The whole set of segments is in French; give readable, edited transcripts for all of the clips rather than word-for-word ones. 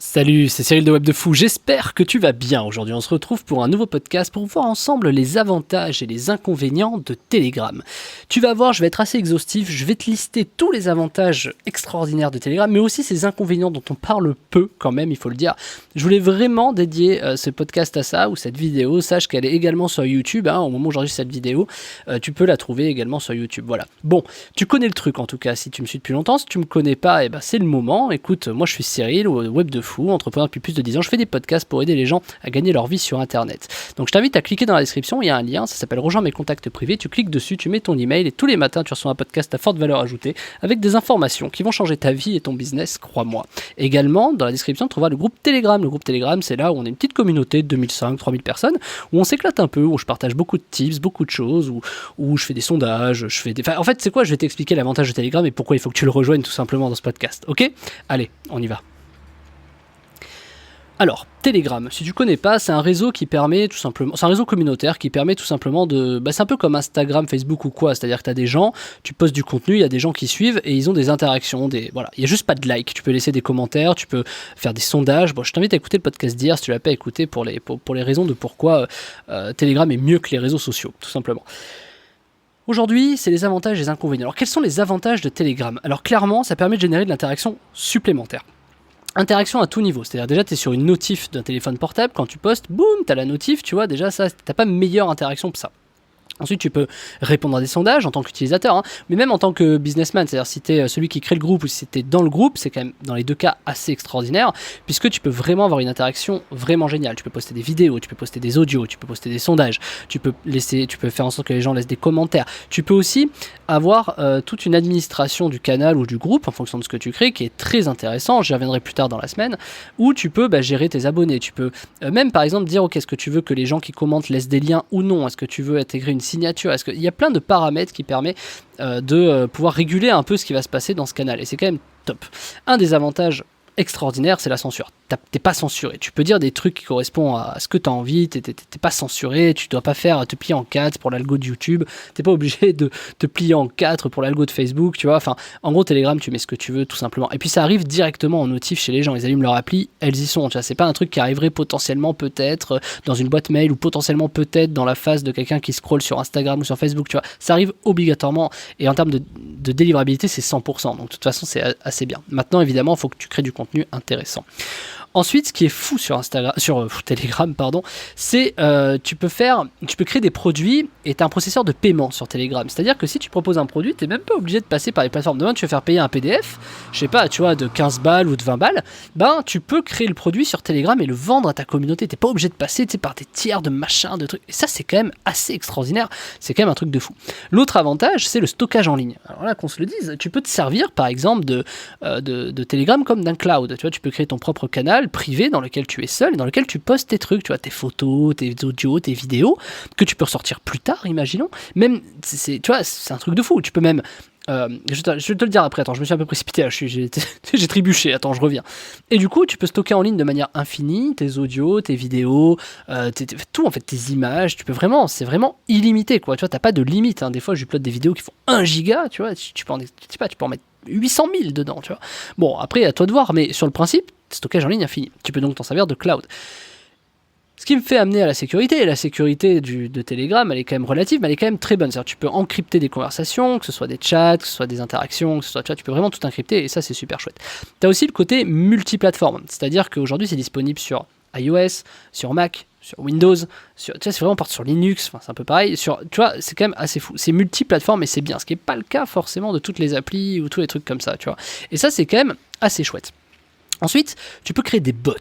Salut, c'est Cyril de Web de Fou, j'espère que tu vas bien. Aujourd'hui on se retrouve pour un nouveau podcast pour voir ensemble les avantages et les inconvénients de Telegram. Tu vas voir, je vais être assez exhaustif, je vais te lister tous les avantages extraordinaires de Telegram, mais aussi ces inconvénients dont on parle peu quand même, il faut le dire. Je voulais vraiment dédier ce podcast à ça, ou cette vidéo, sache qu'elle est également sur YouTube, au moment où j'enregistre cette vidéo, tu peux la trouver également sur YouTube, voilà. Bon, tu connais le truc en tout cas, si tu me suis depuis longtemps, si tu me connais pas, c'est le moment. Écoute, moi je suis Cyril, Web de Fou, entrepreneur depuis plus de 10 ans, je fais des podcasts pour aider les gens à gagner leur vie sur internet. Donc je t'invite à cliquer dans la description, il y a un lien, ça s'appelle rejoins mes contacts privés, tu cliques dessus, tu mets ton email et tous les matins tu reçois un podcast à forte valeur ajoutée avec des informations qui vont changer ta vie et ton business, crois-moi. Également, dans la description, tu trouveras le groupe Telegram. Le groupe Telegram, c'est là où on est une petite communauté de 2005-3000 personnes, où on s'éclate un peu, où je partage beaucoup de tips, beaucoup de choses, où je fais des sondages, en fait, c'est quoi? Je vais t'expliquer l'avantage de Telegram et pourquoi il faut que tu le rejoignes tout simplement dans ce podcast, ok? Allez, on y va. Alors, Telegram, si tu connais pas, c'est un réseau qui permet tout simplement, c'est un réseau communautaire qui permet tout simplement de, c'est un peu comme Instagram, Facebook ou quoi, c'est-à-dire que tu as des gens, tu postes du contenu, il y a des gens qui suivent et ils ont des interactions, voilà, il y a juste pas de like, tu peux laisser des commentaires, tu peux faire des sondages. Bon, je t'invite à écouter le podcast d'hier si tu l'as pas écouté pour les raisons de pourquoi Telegram est mieux que les réseaux sociaux, tout simplement. Aujourd'hui, c'est les avantages et les inconvénients. Alors, quels sont les avantages de Telegram? Alors, clairement, ça permet de générer de l'interaction supplémentaire. Interaction à tout niveau, c'est-à-dire déjà tu es sur une notif d'un téléphone portable, quand tu postes, boum, tu as la notif, tu vois, déjà ça, t'as pas meilleure interaction que ça. Ensuite, tu peux répondre à des sondages en tant qu'utilisateur, mais même en tant que businessman, c'est-à-dire si tu es celui qui crée le groupe ou si tu es dans le groupe, c'est quand même dans les deux cas assez extraordinaire, puisque tu peux vraiment avoir une interaction vraiment géniale. Tu peux poster des vidéos, tu peux poster des audios, tu peux poster des sondages, tu peux faire en sorte que les gens laissent des commentaires. Tu peux aussi avoir toute une administration du canal ou du groupe en fonction de ce que tu crées, qui est très intéressant, j'y reviendrai plus tard dans la semaine, où tu peux gérer tes abonnés. Tu peux même par exemple dire, ok, est-ce que tu veux que les gens qui commentent laissent des liens ou non, est-ce que tu veux intégrer une signature, est-ce qu'il y a plein de paramètres qui permettent de pouvoir réguler un peu ce qui va se passer dans ce canal, et c'est quand même top. Un des avantages extraordinaires, c'est la censure. T'es pas censuré, tu peux dire des trucs qui correspondent à ce que tu as envie, t'es pas censuré, tu dois pas te plier en 4 pour l'algo de YouTube, t'es pas obligé de te plier en 4 pour l'algo de Facebook, tu vois, enfin, en gros, Telegram, tu mets ce que tu veux, tout simplement. Et puis ça arrive directement en notif chez les gens, ils allument leur appli, elles y sont, tu vois, c'est pas un truc qui arriverait potentiellement peut-être dans une boîte mail ou potentiellement peut-être dans la face de quelqu'un qui scrolle sur Instagram ou sur Facebook, tu vois, ça arrive obligatoirement, et en termes de délivrabilité, c'est 100%, donc de toute façon, c'est assez bien. Maintenant, évidemment, il faut que tu crées du contenu intéressant. Ensuite, ce qui est fou sur Telegram, c'est tu peux créer des produits et tu as un processeur de paiement sur Telegram. C'est-à-dire que si tu proposes un produit, tu n'es même pas obligé de passer par les plateformes. Demain, tu veux faire payer un PDF, je sais pas, tu vois, de 15 balles ou de 20 balles, tu peux créer le produit sur Telegram et le vendre à ta communauté. Tu n'es pas obligé de passer par des tiers de machin, de trucs. Et ça, c'est quand même assez extraordinaire. C'est quand même un truc de fou. L'autre avantage, c'est le stockage en ligne. Alors là, qu'on se le dise, tu peux te servir, par exemple, de Telegram comme d'un cloud. Tu vois, tu peux créer ton propre canal privé dans lequel tu es seul et dans lequel tu postes tes trucs, tu vois, tes photos, tes audios, tes vidéos que tu peux ressortir plus tard, imaginons. Même, tu vois, c'est un truc de fou. Tu peux même je vais te le dire après, attends, je me suis un peu précipité là, j'ai trébuché, attends, je reviens. Et du coup, tu peux stocker en ligne de manière infinie tes audios, tes vidéos, tout en fait, tes images, tu peux vraiment, c'est vraiment illimité quoi, tu vois, t'as pas de limite, hein. Des fois, j'upload des vidéos qui font 1 giga, tu vois, tu peux en mettre 800 000 dedans, tu vois. Bon, après, à toi de voir, mais sur le principe, stockage en ligne infini. Tu peux donc t'en servir de cloud. Ce qui me fait amener à la sécurité, et la sécurité de Telegram, elle est quand même relative, mais elle est quand même très bonne. C'est-à-dire tu peux encrypter des conversations, que ce soit des chats, que ce soit des interactions, que ce soit, tu peux vraiment tout encrypter, et ça c'est super chouette. Tu as aussi le côté multiplateforme, c'est-à-dire qu'aujourd'hui c'est disponible sur iOS, sur Mac, sur Windows, tu vois, c'est vraiment part sur Linux, enfin, c'est un peu pareil, tu vois, c'est quand même assez fou. C'est multiplateforme et c'est bien, ce qui n'est pas le cas forcément de toutes les applis ou tous les trucs comme ça, tu vois. Et ça c'est quand même assez chouette. Ensuite, tu peux créer des bots.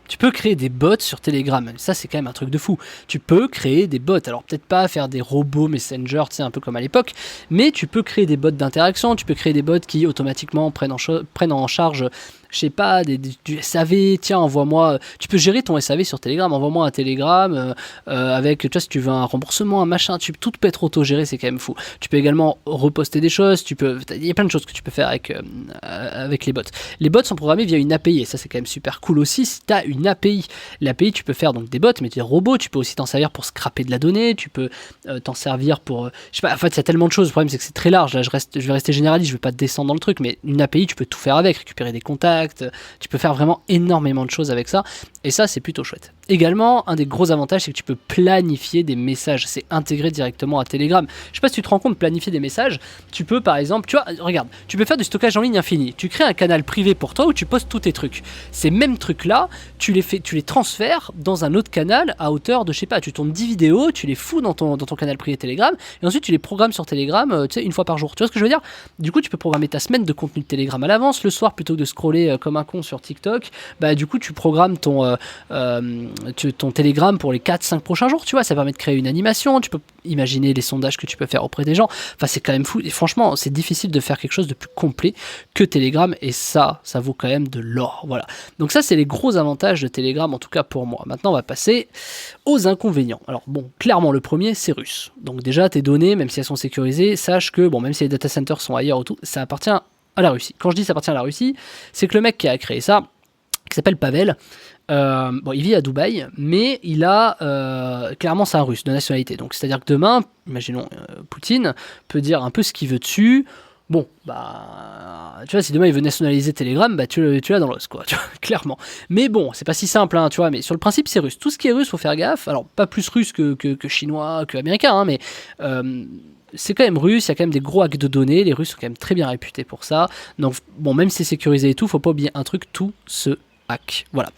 Tu peux créer des bots sur Telegram. Ça, c'est quand même un truc de fou. Tu peux créer des bots. Alors, peut-être pas faire des robots Messenger, tu sais, un peu comme à l'époque, mais tu peux créer des bots d'interaction. Tu peux créer des bots qui automatiquement prennent en charge, je sais pas, du SAV. Tiens, envoie-moi. Tu peux gérer ton SAV sur Telegram. Envoie-moi un Telegram avec, tu vois, si tu veux un remboursement, un machin. Tout peut être autogéré, c'est quand même fou. Tu peux également reposter des choses. Il y a plein de choses que tu peux faire avec les bots. Les bots sont programmés via une API et ça, c'est quand même super cool aussi. Si tu as une API, l'API, tu peux faire donc des bots, mais des robots. Tu peux aussi t'en servir pour scraper de la donnée. Tu peux t'en servir pour, je sais pas. En fait, il y a tellement de choses. Le problème, c'est que c'est très large. Là, je vais rester généraliste. Je vais pas descendre dans le truc, mais une API, tu peux tout faire avec, récupérer des contacts. contacts, tu peux faire vraiment énormément de choses avec ça, et ça c'est plutôt chouette. Également, un des gros avantages, c'est que tu peux planifier des messages, c'est intégré directement à Telegram. Je sais pas si tu te rends compte, planifier des messages, tu peux par exemple, tu vois, regarde, tu peux faire du stockage en ligne infini, tu crées un canal privé pour toi où tu postes tous tes trucs. Ces mêmes trucs là, tu les transfères dans un autre canal à hauteur de, je sais pas, tu tournes 10 vidéos, tu les fous dans ton canal privé Telegram, et ensuite tu les programmes sur Telegram, tu sais, une fois par jour. Tu vois ce que je veux dire? Du coup, tu peux programmer ta semaine de contenu de Telegram à l'avance, le soir, plutôt que de scroller comme un con sur TikTok, bah du coup tu programmes ton Telegram pour les 4-5 prochains jours, tu vois, ça permet de créer une animation, tu peux imaginer les sondages que tu peux faire auprès des gens, enfin c'est quand même fou, et franchement c'est difficile de faire quelque chose de plus complet que Telegram, et ça vaut quand même de l'or, voilà. Donc ça c'est les gros avantages de Telegram, en tout cas pour moi. Maintenant on va passer aux inconvénients. Alors bon, clairement le premier c'est russe, donc déjà tes données, même si elles sont sécurisées, sache que, bon, même si les data centers sont ailleurs ou tout, ça appartient à la Russie. Quand je dis ça appartient à la Russie, c'est que le mec qui a créé ça, qui s'appelle Pavel, bon, il vit à Dubaï, mais il a clairement c'est un russe de nationalité. Donc c'est-à-dire que demain, imaginons Poutine peut dire un peu ce qu'il veut dessus. Bon, bah, tu vois, si demain il veut nationaliser Telegram, bah tu l'as dans l'os, quoi, tu vois, clairement. Mais bon, c'est pas si simple, hein, tu vois, mais sur le principe, c'est russe. Tout ce qui est russe, faut faire gaffe. Alors, pas plus russe que chinois, que américain, hein, mais c'est quand même russe, il y a quand même des gros hacks de données, les Russes sont quand même très bien réputés pour ça. Donc, bon, même si c'est sécurisé et tout, faut pas oublier un truc, tout se hack. Voilà.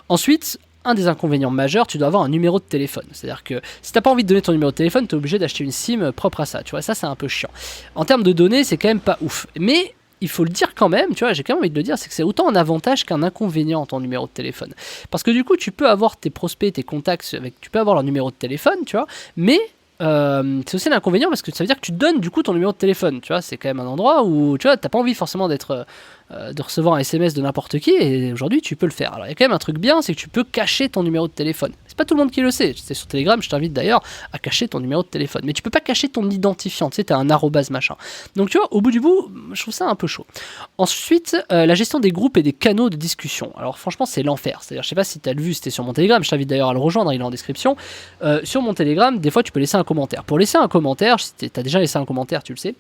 Ensuite, un des inconvénients majeurs, tu dois avoir un numéro de téléphone. C'est-à-dire que si t'as pas envie de donner ton numéro de téléphone, tu es obligé d'acheter une SIM propre à ça. Tu vois, ça c'est un peu chiant. En termes de données, c'est quand même pas ouf. Mais il faut le dire quand même, tu vois, j'ai quand même envie de le dire, c'est que c'est autant un avantage qu'un inconvénient ton numéro de téléphone. Parce que du coup, tu peux avoir tes prospects, tes contacts, tu peux avoir leur numéro de téléphone, tu vois, mais c'est aussi un inconvénient parce que ça veut dire que tu donnes du coup ton numéro de téléphone, tu vois, c'est quand même un endroit où tu vois, t'as pas envie forcément de recevoir un SMS de n'importe qui, et aujourd'hui tu peux le faire. Alors il y a quand même un truc bien, c'est que tu peux cacher ton numéro de téléphone. C'est pas tout le monde qui le sait, c'est sur Telegram, je t'invite d'ailleurs à cacher ton numéro de téléphone, mais tu peux pas cacher ton identifiant, tu sais, t'as un arrobase machin. Donc tu vois, au bout du bout, je trouve ça un peu chaud. Ensuite, la gestion des groupes et des canaux de discussion. Alors franchement c'est l'enfer, c'est-à-dire je sais pas si t'as le vu, c'était sur mon Telegram, je t'invite d'ailleurs à le rejoindre, il est en description. Sur mon Telegram, des fois tu peux laisser un commentaire. Pour laisser un commentaire, si t'as déjà laissé un commentaire, tu le sais,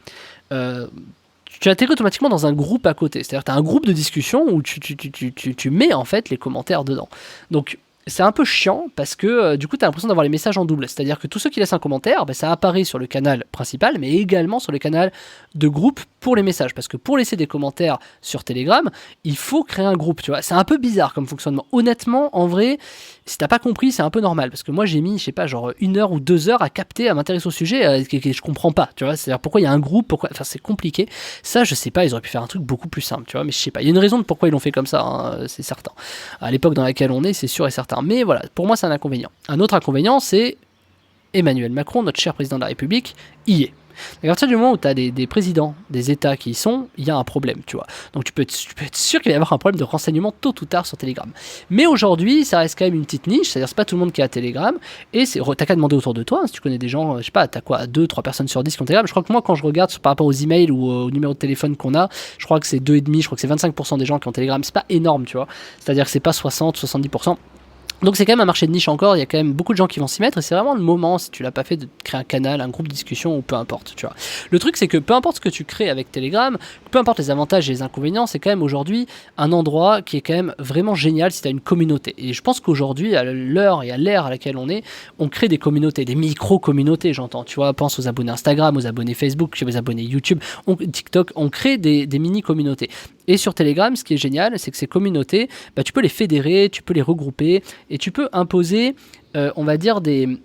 tu atterris automatiquement dans un groupe à côté. C'est-à-dire que tu as un groupe de discussion où tu mets en fait les commentaires dedans. Donc c'est un peu chiant parce que du coup tu as l'impression d'avoir les messages en double. C'est-à-dire que tous ceux qui laissent un commentaire, ça apparaît sur le canal principal, mais également sur le canal de groupe pour les messages. Parce que pour laisser des commentaires sur Telegram, il faut créer un groupe, tu vois. C'est un peu bizarre comme fonctionnement. Honnêtement, en vrai, si t'as pas compris, c'est un peu normal. Parce que moi j'ai mis, je sais pas, genre 1 heure ou 2 heures à capter, à m'intéresser au sujet, que je comprends pas, tu vois. C'est-à-dire pourquoi il y a un groupe, pourquoi... Enfin c'est compliqué. Ça je sais pas, ils auraient pu faire un truc beaucoup plus simple, tu vois. Mais je sais pas, il y a une raison de pourquoi ils l'ont fait comme ça, hein, c'est certain. À l'époque dans laquelle on est, c'est sûr et certain. Mais voilà, pour moi c'est un inconvénient. Un autre inconvénient, c'est Emmanuel Macron, notre cher président de la République, y est. À partir du moment où tu as des présidents des États qui y sont, il y a un problème, tu vois. Donc tu peux être sûr qu'il va y avoir un problème de renseignement tôt ou tard sur Telegram. Mais aujourd'hui, ça reste quand même une petite niche, c'est-à-dire c'est pas tout le monde qui a Telegram, et t'as qu'à demander autour de toi, hein, si tu connais des gens, je sais pas, t'as quoi, 2-3 personnes sur 10 qui ont Telegram. Je crois que moi, quand je regarde par rapport aux emails ou au numéro de téléphone qu'on a, je crois que c'est 2,5, je crois que c'est 25% des gens qui ont Telegram, c'est pas énorme, tu vois. C'est-à-dire que c'est pas 60-70%. Donc c'est quand même un marché de niche encore, il y a quand même beaucoup de gens qui vont s'y mettre, et c'est vraiment le moment, si tu l'as pas fait, de créer un canal, un groupe de discussion, ou peu importe, tu vois. Le truc c'est que peu importe ce que tu crées avec Telegram, peu importe les avantages et les inconvénients, c'est quand même aujourd'hui un endroit qui est quand même vraiment génial si tu as une communauté. Et je pense qu'aujourd'hui, à l'heure et à l'ère à laquelle on crée des communautés, des micro-communautés, j'entends, tu vois, pense aux abonnés Instagram, aux abonnés Facebook, aux abonnés YouTube, TikTok, on crée des mini-communautés. Et sur Telegram, ce qui est génial, c'est que ces communautés, tu peux les fédérer, tu peux les regrouper, et tu peux imposer, on va dire, des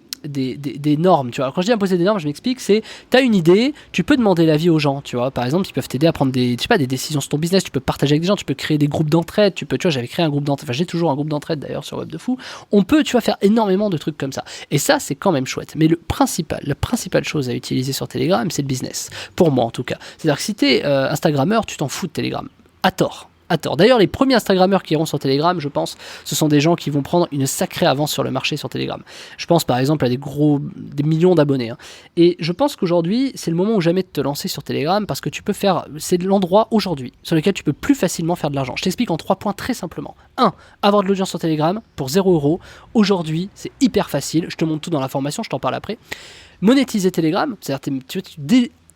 normes, tu vois. Alors, quand je dis imposer des normes, je m'explique, c'est, tu as une idée, tu peux demander l'avis aux gens, tu vois. Par exemple, ils peuvent t'aider à prendre des décisions sur ton business, tu peux partager avec des gens, tu peux créer des groupes d'entraide, tu vois, j'avais créé un groupe d'entraide, enfin j'ai toujours un groupe d'entraide d'ailleurs sur Web de Fou. On peut, tu vois, faire énormément de trucs comme ça. Et ça, c'est quand même chouette. Mais la principale chose à utiliser sur Telegram, c'est le business. Pour moi, en tout cas. C'est-à-dire que si t'es Instagrammeur, tu t'en fous de Telegram. À tort. D'ailleurs, les premiers Instagrammeurs qui iront sur Telegram, je pense, ce sont des gens qui vont prendre une sacrée avance sur le marché sur Telegram. Je pense par exemple à des millions d'abonnés. Hein. Et je pense qu'aujourd'hui, c'est le moment ou jamais de te lancer sur Telegram parce que c'est l'endroit aujourd'hui sur lequel tu peux plus facilement faire de l'argent. Je t'explique en 3 points très simplement. 1. Avoir de l'audience sur Telegram pour 0€. Aujourd'hui, c'est hyper facile. Je te montre tout dans la formation, je t'en parle après. Monétiser Telegram, c'est-à-dire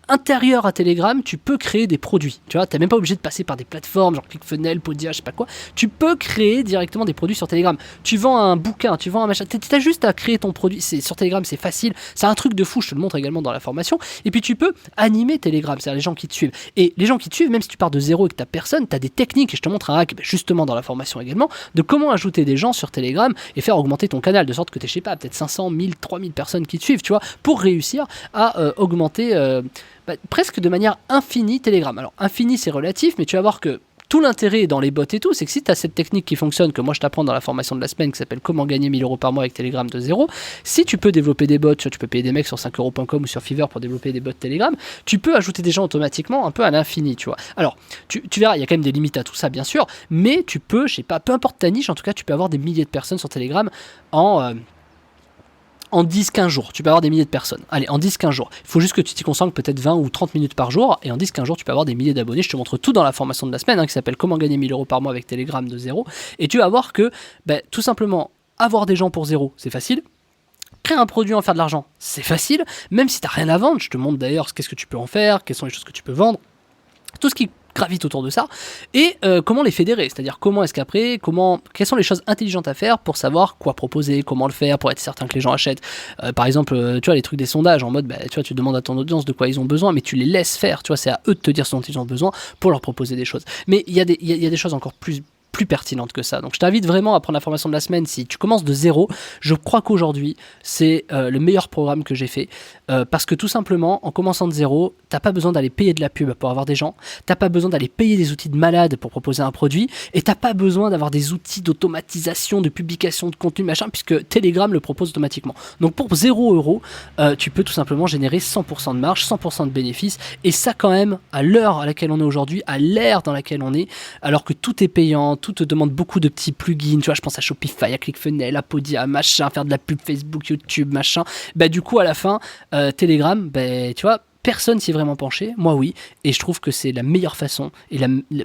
intérieur à Telegram, tu peux créer des produits. Tu vois, t'es même pas obligé de passer par des plateformes, genre ClickFunnels, Podia, je sais pas quoi. Tu peux créer directement des produits sur Telegram. Tu vends un bouquin, tu vends un machin, t'as juste à créer ton produit. Sur Telegram, c'est facile. C'est un truc de fou, je te le montre également dans la formation. Et puis tu peux animer Telegram, c'est-à-dire les gens qui te suivent. Et les gens qui te suivent, même si tu pars de zéro et que t'as personne, t'as des techniques, et je te montre un hack, justement dans la formation également, de comment ajouter des gens sur Telegram et faire augmenter ton canal, de sorte que t'es, je sais pas, peut-être 500, 1000, 3000 personnes qui te suivent, tu vois, pour réussir à augmenter presque de manière infinie Telegram. Alors infini c'est relatif, mais tu vas voir que tout l'intérêt dans les bots et tout, c'est que si tu as cette technique qui fonctionne, que moi je t'apprends dans la formation de la semaine qui s'appelle comment gagner 1000 euros par mois avec Telegram de zéro, si tu peux développer des bots, tu peux payer des mecs sur 5euros.com ou sur Fiverr pour développer des bots Telegram, tu peux ajouter des gens automatiquement un peu à l'infini, tu vois. Alors, tu verras, il y a quand même des limites à tout ça, bien sûr, mais tu peux, je sais pas, peu importe ta niche, en tout cas, tu peux avoir des milliers de personnes sur Telegram en 10-15 jours, tu peux avoir des milliers de personnes. Allez, en 10-15 jours. Il faut juste que tu t'y concentres peut-être 20 ou 30 minutes par jour, et en 10-15 jours, tu peux avoir des milliers d'abonnés. Je te montre tout dans la formation de la semaine, qui s'appelle comment gagner 1000 euros par mois avec Telegram de zéro. Et tu vas voir que, tout simplement, avoir des gens pour zéro, c'est facile. Créer un produit, en faire de l'argent, c'est facile. Même si tu n'as rien à vendre, je te montre d'ailleurs qu'est-ce que tu peux en faire, quelles sont les choses que tu peux vendre. Tout ce qui gravite autour de ça, et comment les fédérer, c'est-à-dire comment est-ce qu'après, quelles sont les choses intelligentes à faire pour savoir quoi proposer, comment le faire, pour être certain que les gens achètent. Par exemple, tu vois, les trucs des sondages, en mode, tu vois, tu demandes à ton audience de quoi ils ont besoin, mais tu les laisses faire, tu vois, c'est à eux de te dire ce dont ils ont besoin pour leur proposer des choses. Mais il y a des choses encore plus pertinentes que ça. Donc je t'invite vraiment à prendre la formation de la semaine si tu commences de zéro. Je crois qu'aujourd'hui, c'est le meilleur programme que j'ai fait, parce que tout simplement, en commençant de zéro, t'as pas besoin d'aller payer de la pub pour avoir des gens, t'as pas besoin d'aller payer des outils de malade pour proposer un produit, et t'as pas besoin d'avoir des outils d'automatisation, de publication de contenu, machin, puisque Telegram le propose automatiquement. Donc pour 0 €, tu peux tout simplement générer 100% de marge, 100% de bénéfices, et ça quand même, à l'heure à laquelle on est aujourd'hui, à l'ère dans laquelle on est, alors que tout est payant, tout te demande beaucoup de petits plugins, tu vois, je pense à Shopify, à ClickFunnels, à Podia, machin, faire de la pub Facebook, YouTube, machin. Du coup, à la fin, Telegram, tu vois, personne s'y est vraiment penché, moi oui, et je trouve que c'est la meilleure façon, et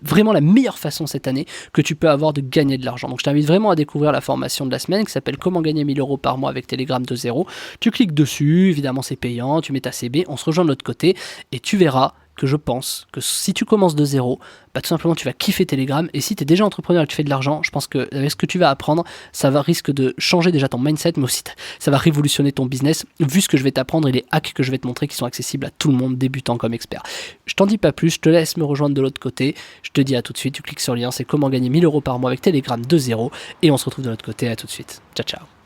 vraiment la meilleure façon cette année que tu peux avoir de gagner de l'argent. Donc je t'invite vraiment à découvrir la formation de la semaine qui s'appelle comment gagner 1000 euros par mois avec Telegram de zéro. Tu cliques dessus, évidemment c'est payant, tu mets ta CB, on se rejoint de l'autre côté, et tu verras que je pense que si tu commences de zéro, tout simplement tu vas kiffer Telegram, et si tu es déjà entrepreneur et que tu fais de l'argent, je pense que avec ce que tu vas apprendre, ça va risque de changer déjà ton mindset, mais aussi ça va révolutionner ton business, vu ce que je vais t'apprendre et les hacks que je vais te montrer qui sont accessibles à tout le monde, débutant comme expert. Je t'en dis pas plus, je te laisse me rejoindre de l'autre côté, je te dis à tout de suite, tu cliques sur le lien, c'est comment gagner 1000 euros par mois avec Telegram de zéro, et on se retrouve de l'autre côté, à tout de suite. Ciao ciao.